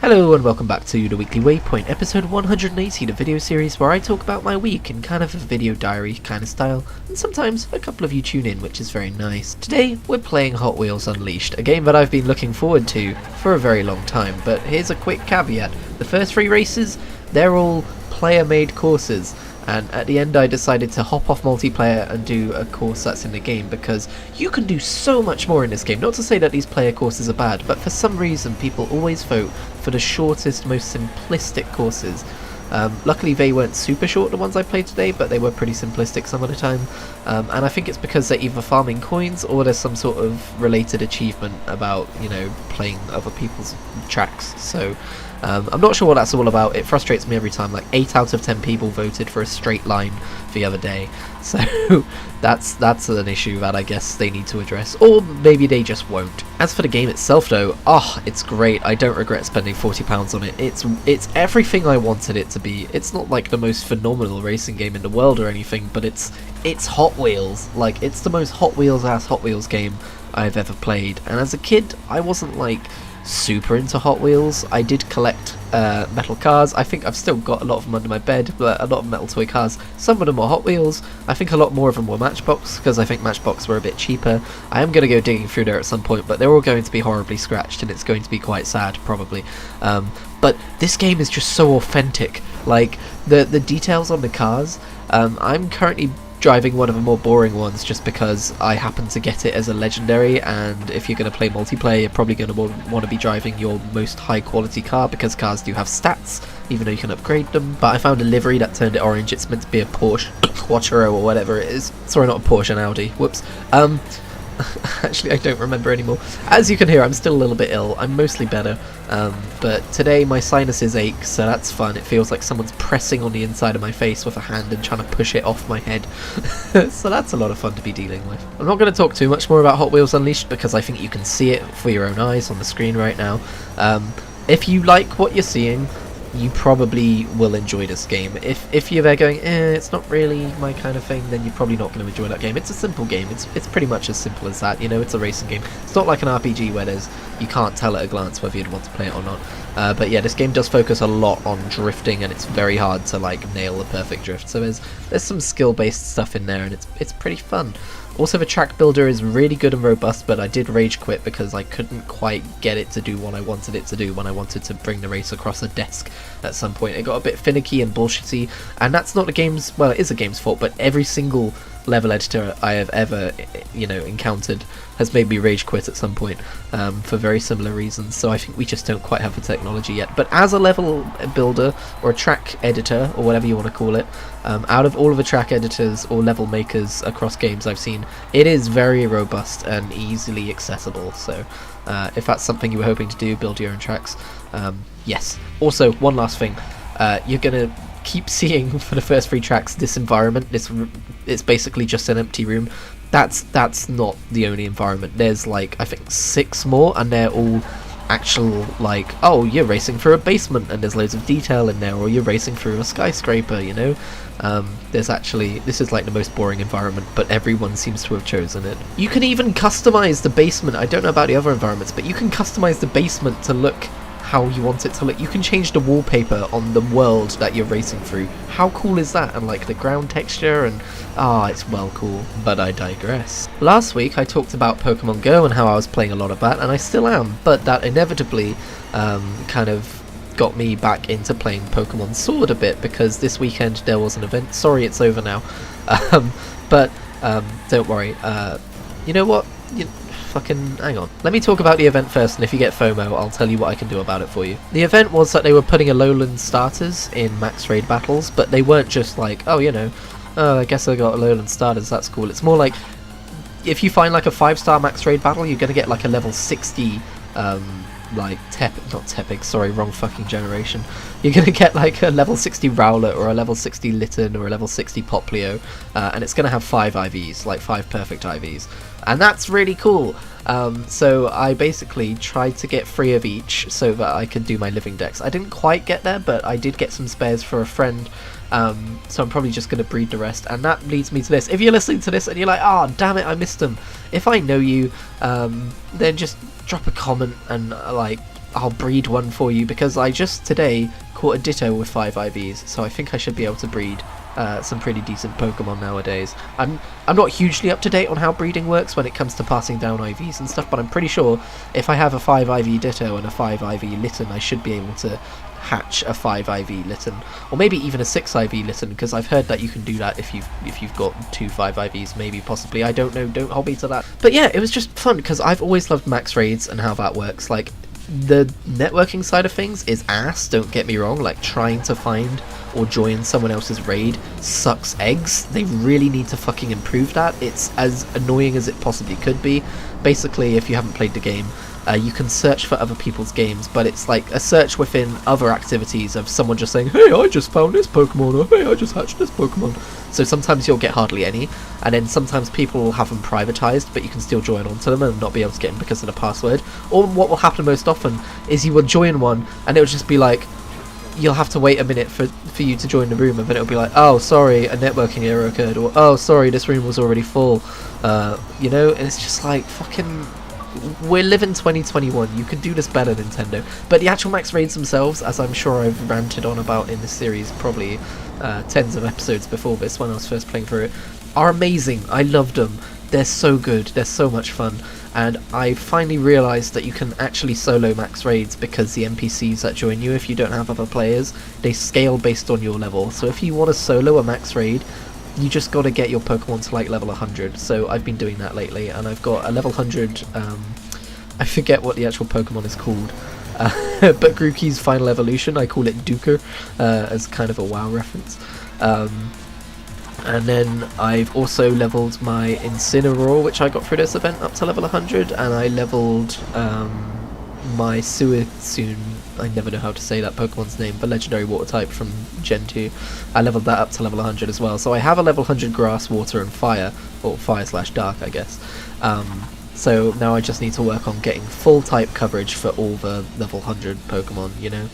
Hello and welcome back to the Weekly Waypoint, episode 180, the video series where I talk about my week in kind of a video diary kind of style, and sometimes a couple of you tune in, which is very nice. Today we're playing Hot Wheels Unleashed, a game that I've been looking forward to for a very long time, but here's a quick caveat. The first 3 races, they're all player-made courses, and at the end I decided to hop off multiplayer and do a course that's in the game because you can do so much more in this game. Not to say that these player courses are bad, but for some reason people always vote for the shortest, most simplistic courses. Luckily they weren't super short, the ones I played today, but they were pretty simplistic some of the time, and I think it's because they're either farming coins or there's some sort of related achievement about, you know, playing other people's tracks. So I'm not sure what that's all about. It frustrates me every time. Like 8 out of 10 people voted for a straight line the other day, so that's an issue that I guess they need to address, or maybe they just won't. As for the game itself though, it's great. I don't regret spending £40 on it. It's everything I wanted it to be. It's not like the most phenomenal racing game in the world or anything, but it's Hot Wheels. Like, it's the most Hot Wheels ass Hot Wheels game I've ever played, and as a kid I wasn't like super into Hot Wheels. I did collect metal cars. I think I've still got a lot of them under my bed, but a lot of metal toy cars. Some of them were Hot Wheels. I think a lot more of them were Matchbox, because I think Matchbox were a bit cheaper. I am going to go digging through there at some point, but they're all going to be horribly scratched, and it's going to be quite sad, probably. But this game is just so authentic. Like, the details on the cars. I'm currently driving one of the more boring ones just because I happen to get it as a legendary, and if you're going to play multiplayer you're probably going to want to be driving your most high quality car, because cars do have stats even though you can upgrade them. But I found a livery that turned it orange. It's meant to be a Porsche Quattro or whatever it is. Sorry, not a Porsche, an Audi. Whoops. Actually I don't remember anymore. As you can hear, I'm still a little bit ill. I'm mostly better, but today my sinuses ache, so that's fun. It feels like someone's pressing on the inside of my face with a hand and trying to push it off my head. So that's a lot of fun to be dealing with. I'm not going to talk too much more about Hot Wheels Unleashed because I think you can see it for your own eyes on the screen right now. If you like what you're seeing, you probably will enjoy this game. If you're there going, it's not really my kind of thing, then you're probably not going to enjoy that game. It's a simple game. It's pretty much as simple as that. You know, it's a racing game. It's not like an RPG where you can't tell at a glance whether you'd want to play it or not. But yeah, this game does focus a lot on drifting, and it's very hard to like nail the perfect drift. So there's some skill-based stuff in there, and it's pretty fun. Also, the track builder is really good and robust, but I did rage quit because I couldn't quite get it to do what I wanted it to do when I wanted to bring the race across a desk at some point. It got a bit finicky and bullshitty, and that's not the game's, well, it is a game's fault, but every single level editor I have ever, encountered has made me rage quit at some point, for very similar reasons. So I think we just don't quite have the technology yet. But as a level builder or a track editor or whatever you want to call it, out of all of the track editors or level makers across games I've seen, it is very robust and easily accessible. So if that's something you were hoping to do, build your own tracks, yes. Also, one last thing, you're gonna keep seeing for the first 3 tracks this environment. It's basically just an empty room. That's not the only environment. There's like I think 6 more, and they're all actual, like, oh, you're racing through a basement and there's loads of detail in there, or you're racing through a skyscraper, you know. There's actually, this is like the most boring environment, but everyone seems to have chosen it. You can even customize the basement. I don't know about the other environments, but you can customize the basement to look how you want it to look. You can change the wallpaper on the world that you're racing through. How cool is that? And like the ground texture, and it's well cool. But I digress. Last week I talked about Pokemon Go and how I was playing a lot of that, and I still am, but that inevitably kind of got me back into playing Pokemon Sword a bit, because this weekend there was an event. Sorry, it's over now. But don't worry. You know what? Fucking hang on. Let me talk about the event first, and if you get FOMO, I'll tell you what I can do about it for you. The event was that they were putting Alolan starters in max raid battles, but they weren't just like, oh, I guess I got Alolan starters, that's cool. It's more like, if you find like a 5-star max raid battle, you're gonna get like a level 60 like not Tepig, sorry, wrong fucking generation. You're gonna get like a level 60 Rowlet or a level 60 Litten or a level 60 Poplio, and it's gonna have 5 IVs, like 5 perfect IVs, and that's really cool. So I basically tried to get 3 of each so that I could do my living decks. I didn't quite get there, but I did get some spares for a friend, so I'm probably just going to breed the rest. And that leads me to this. If you're listening to this and you're like, oh damn it, I missed them, if I know you, then just drop a comment and like I'll breed one for you, because I just today caught a Ditto with 5 IVs, so I think I should be able to breed some pretty decent Pokemon nowadays. I'm not hugely up to date on how breeding works when it comes to passing down IVs and stuff, but I'm pretty sure if I have a 5 IV Ditto and a 5 IV Litten, I should be able to hatch a 5 IV Litten, or maybe even a 6 IV Litten, because I've heard that you can do that if you've got 2 5 IVs, maybe, possibly, I don't know, don't hold me to that. But yeah, it was just fun, because I've always loved max raids and how that works. Like, the networking side of things is ass, don't get me wrong, like trying to find or join someone else's raid sucks eggs. They really need to fucking improve that. It's as annoying as it possibly could be. Basically, if you haven't played the game, you can search for other people's games, but it's like a search within other activities of someone just saying, hey, I just found this Pokemon, or hey, I just hatched this Pokemon. So sometimes you'll get hardly any, and then sometimes people will have them privatized, but you can still join onto them and not be able to get in because of the password. Or what will happen most often is you will join one, and it'll just be like, you'll have to wait a minute for you to join the room, and then it'll be like, oh, sorry, a networking error occurred, or oh, sorry, this room was already full, you know, and it's just like, fucking, we're living 2021, you could do this better, Nintendo. But the actual max raids themselves, as I'm sure I've ranted on about in this series, probably tens of episodes before this, when I was first playing through it, are amazing. I loved them. They're so good, they're so much fun, and I finally realised that you can actually solo max raids, because the NPCs that join you, if you don't have other players, they scale based on your level. So if you want to solo a max raid, you just got to get your Pokemon to like level 100, so I've been doing that lately, and I've got a level 100, I forget what the actual Pokemon is called, but Grookey's final evolution, I call it Duker, as kind of a WoW reference. And then I've also leveled my Incineroar, which I got through this event, up to level 100, and I leveled my Suicune, I never know how to say that Pokemon's name, the legendary water type from Gen 2, I leveled that up to level 100 as well. So I have a level 100 grass, water and fire, or fire/dark I guess. So now I just need to work on getting full type coverage for all the level 100 Pokemon, you know.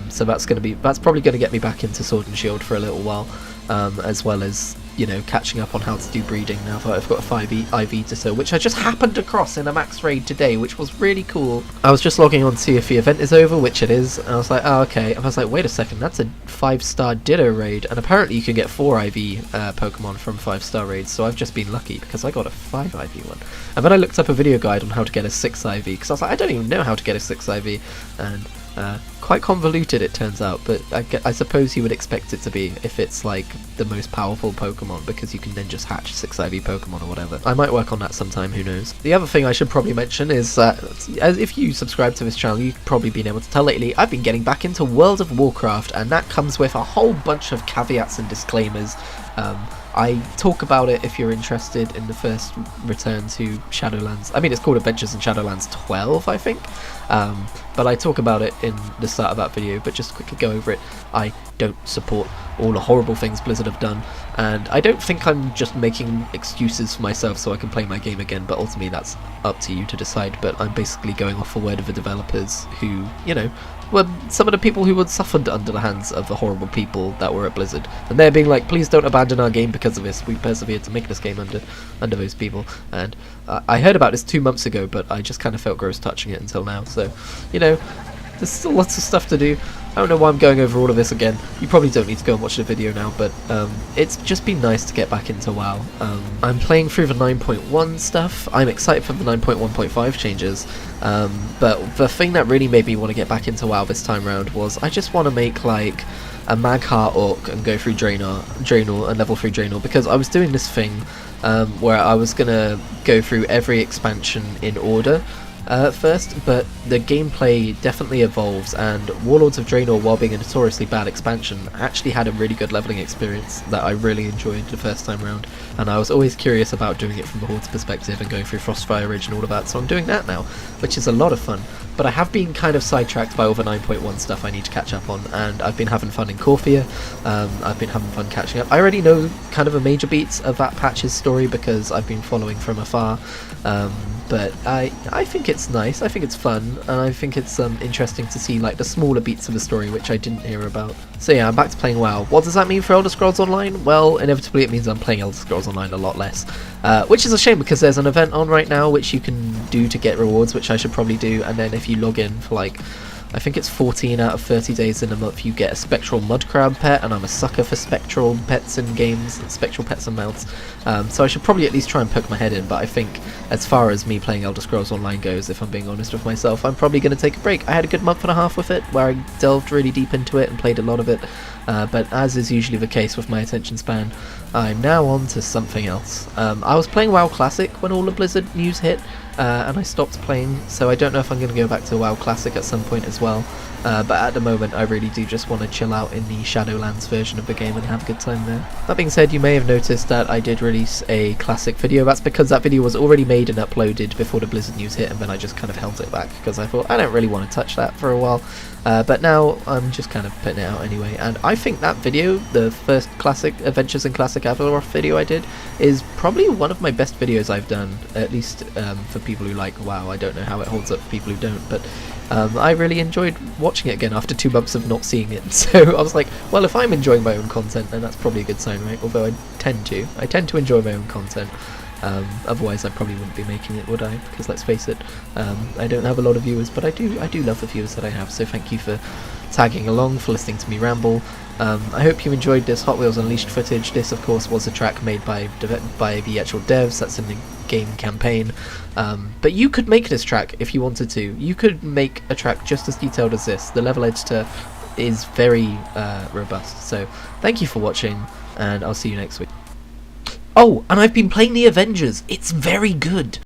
So that's probably going to get me back into Sword and Shield for a little while, as well as, you know, catching up on how to do breeding now that I've got a 5 IV Ditto, which I just happened across in a max raid today, which was really cool. I was just logging on to see if the event is over, which it is, and I was like, oh, okay. And I was like, wait a second, that's a 5-star Ditto raid, and apparently you can get 4 IV Pokemon from 5-star raids, so I've just been lucky because I got a 5 IV one. And then I looked up a video guide on how to get a 6 IV, because I was like, I don't even know how to get a 6 IV, and quite convoluted it turns out, but I suppose you would expect it to be if it's like the most powerful Pokemon, because you can then just hatch 6 IV Pokemon or whatever. I might work on that sometime, who knows. The other thing I should probably mention is that, if you subscribe to this channel, you've probably been able to tell lately, I've been getting back into World of Warcraft, and that comes with a whole bunch of caveats and disclaimers. I talk about it if you're interested in the first return to Shadowlands. I mean, it's called Adventures in Shadowlands 12, I think. But I talk about it in the start of that video, but just quickly go over it. I don't support all the horrible things Blizzard have done, and I don't think I'm just making excuses for myself so I can play my game again, but ultimately that's up to you to decide. But I'm basically going off the word of the developers who, you know, were some of the people who had suffered under the hands of the horrible people that were at Blizzard, and they're being like, please don't abandon our game because of this. We persevered to make this game under those people, and I heard about this 2 months ago, but I just kind of felt gross touching it until now. So, you know, there's still lots of stuff to do. I don't know why I'm going over all of this again. You probably don't need to go and watch the video now, but it's just been nice to get back into WoW. I'm playing through the 9.1 stuff. I'm excited for the 9.1.5 changes, but the thing that really made me want to get back into WoW this time around was I just want to make like a Magheart Orc and go through Draenor and level 3 Draenor, because I was doing this thing where I was going to go through every expansion in order first, but the gameplay definitely evolves, and Warlords of Draenor, while being a notoriously bad expansion, actually had a really good leveling experience that I really enjoyed the first time round, and I was always curious about doing it from the Horde's perspective and going through Frostfire Ridge and all of that, so I'm doing that now, which is a lot of fun. But I have been kind of sidetracked by all the 9.1 stuff I need to catch up on, and I've been having fun in Corphia. I've been having fun catching up. I already know kind of the major beats of that patch's story because I've been following from afar. but I think it's nice, I think it's fun, and I think it's interesting to see like the smaller beats of the story which I didn't hear about. So yeah, I'm back to playing WoW. What does that mean for Elder Scrolls Online? Well, inevitably it means I'm playing Elder Scrolls Online a lot less, which is a shame because there's an event on right now which you can do to get rewards, which I should probably do, and then if you log in for like, I think it's 14 out of 30 days in a month, you get a spectral mud crab pet, and I'm a sucker for spectral pets in games, spectral pets and mounts. So I should probably at least try and poke my head in, but I think as far as me playing Elder Scrolls Online goes, if I'm being honest with myself, I'm probably going to take a break. I had a good month and a half with it, where I delved really deep into it and played a lot of it, but as is usually the case with my attention span, I'm now on to something else. I was playing WoW Classic when all the Blizzard news hit, and I stopped playing, so I don't know if I'm going to go back to WoW Classic at some point as well, but at the moment I really do just want to chill out in the Shadowlands version of the game and have a good time there. That being said, you may have noticed that I did release a Classic video. That's because that video was already made and uploaded before the Blizzard news hit, and then I just kind of held it back because I thought I don't really want to touch that for a while, but now I'm just kind of putting it out anyway, and I think that video, the first Classic Adventures in Classic Azeroth video I did, is probably one of my best videos I've done, at least for people who like WoW. I don't know how it holds up for people who don't, but I really enjoyed watching it again after 2 months of not seeing it, so I was like, well, if I'm enjoying my own content, then that's probably a good sign, right? Although I tend to enjoy my own content. Otherwise I probably wouldn't be making it, would I? Because let's face it, I don't have a lot of viewers, but I do love the viewers that I have, so thank you for tagging along, for listening to me ramble. I hope you enjoyed this Hot Wheels Unleashed footage. This of course was a track made by the actual devs, that's in the game campaign, but you could make this track if you wanted to. You could make a track just as detailed as this. The level editor is very robust, so thank you for watching, and I'll see you next week. Oh, and I've been playing the Avengers. It's very good.